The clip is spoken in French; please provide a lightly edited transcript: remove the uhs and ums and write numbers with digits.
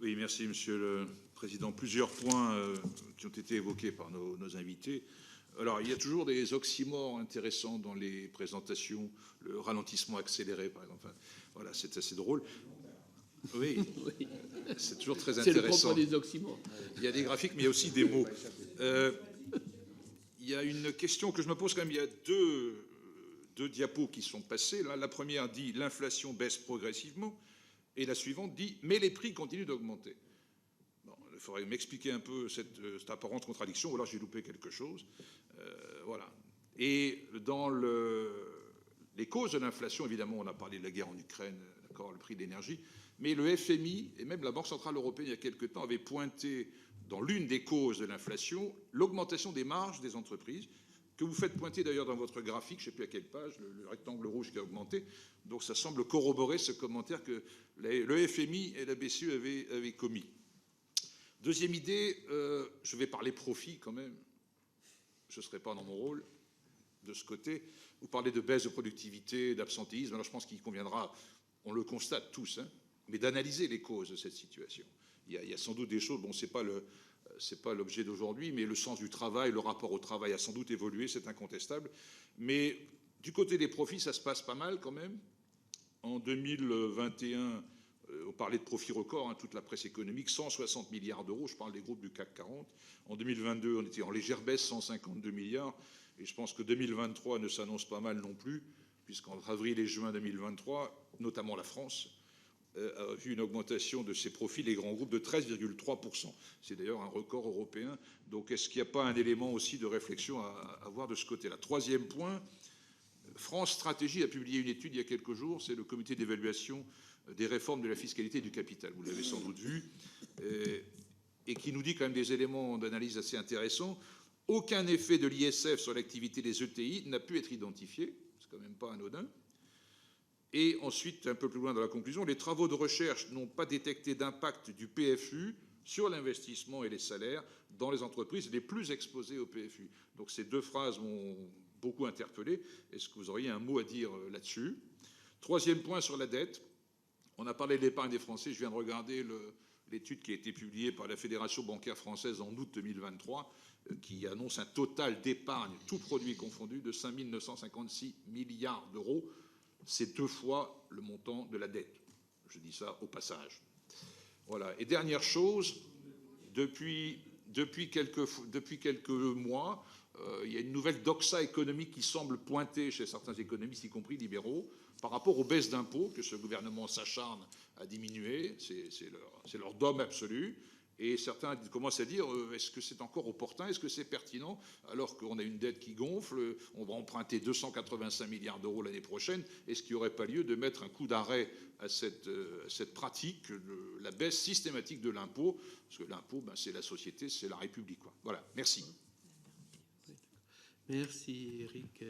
Oui, merci Monsieur le Président. Plusieurs points qui ont été évoqués par nos invités. Alors, il y a toujours des oxymores intéressants dans les présentations, le ralentissement accéléré, par exemple. Enfin, voilà, c'est assez drôle. Oui, oui. C'est toujours très intéressant. C'est le propre des oxymores. Il y a des graphiques, mais il y a aussi des mots. Il y a une question que je me pose quand même. Il y a deux diapos qui sont passés. Là, la première dit « l'inflation baisse progressivement ». Et la suivante dit « mais les prix continuent d'augmenter ». Bon, il faudrait m'expliquer un peu cette apparente contradiction, ou alors j'ai loupé quelque chose. Voilà. Et dans les causes de l'inflation, évidemment, on a parlé de la guerre en Ukraine, d'accord, le prix de l'énergie, mais le FMI et même la Banque centrale européenne, il y a quelque temps, avaient pointé dans l'une des causes de l'inflation l'augmentation des marges des entreprises, que vous faites pointer d'ailleurs dans votre graphique, je ne sais plus à quelle page, le rectangle rouge qui a augmenté. Donc ça semble corroborer ce commentaire que le FMI et la BCE avaient commis. Deuxième idée, je vais parler profit quand même. Je ne serai pas dans mon rôle de ce côté. Vous parlez de baisse de productivité, d'absentéisme. Alors je pense qu'il conviendra, on le constate tous, hein, mais d'analyser les causes de cette situation. Il y a sans doute des choses, bon, c'est pas l'objet d'aujourd'hui, mais le sens du travail, le rapport au travail a sans doute évolué, c'est incontestable. Mais du côté des profits, ça se passe pas mal quand même. En 2021, on parlait de profits records, hein, toute la presse économique, 160 milliards d'euros, je parle des groupes du CAC 40. En 2022, on était en légère baisse, 152 milliards. Et je pense que 2023 ne s'annonce pas mal non plus, puisqu'entre avril et juin 2023, notamment la France, a vu une augmentation de ses profits, les grands groupes, de 13,3%. C'est d'ailleurs un record européen. Donc est-ce qu'il n'y a pas un élément aussi de réflexion à avoir de ce côté-là? Troisième point, France Stratégie a publié une étude il y a quelques jours, c'est le comité d'évaluation des réformes de la fiscalité et du capital, vous l'avez sans doute vu, et qui nous dit quand même des éléments d'analyse assez intéressants. Aucun effet de l'ISF sur l'activité des ETI n'a pu être identifié, c'est quand même pas anodin. Et ensuite, un peu plus loin dans la conclusion, les travaux de recherche n'ont pas détecté d'impact du PFU sur l'investissement et les salaires dans les entreprises les plus exposées au PFU. Donc ces deux phrases m'ont beaucoup interpellé. Est-ce que vous auriez un mot à dire là-dessus? Troisième point sur la dette. On a parlé de l'épargne des Français. Je viens de regarder l'étude qui a été publiée par la Fédération bancaire française en août 2023, qui annonce un total d'épargne, tout produit confondu, de 5 956 milliards d'euros. C'est 2 fois le montant de la dette. Je dis ça au passage. Voilà. Et dernière chose, depuis quelques mois, il y a une nouvelle doxa économique qui semble pointer chez certains économistes, y compris libéraux, par rapport aux baisses d'impôts que ce gouvernement s'acharne à diminuer. C'est leur dogme absolu. Et certains commencent à dire, est-ce que c'est encore opportun, est-ce que c'est pertinent, alors qu'on a une dette qui gonfle, on va emprunter 285 milliards d'euros l'année prochaine, est-ce qu'il n'y aurait pas lieu de mettre un coup d'arrêt à cette pratique, la baisse systématique de l'impôt, parce que l'impôt, ben, c'est la société, c'est la République, quoi. Voilà, merci. Merci Eric.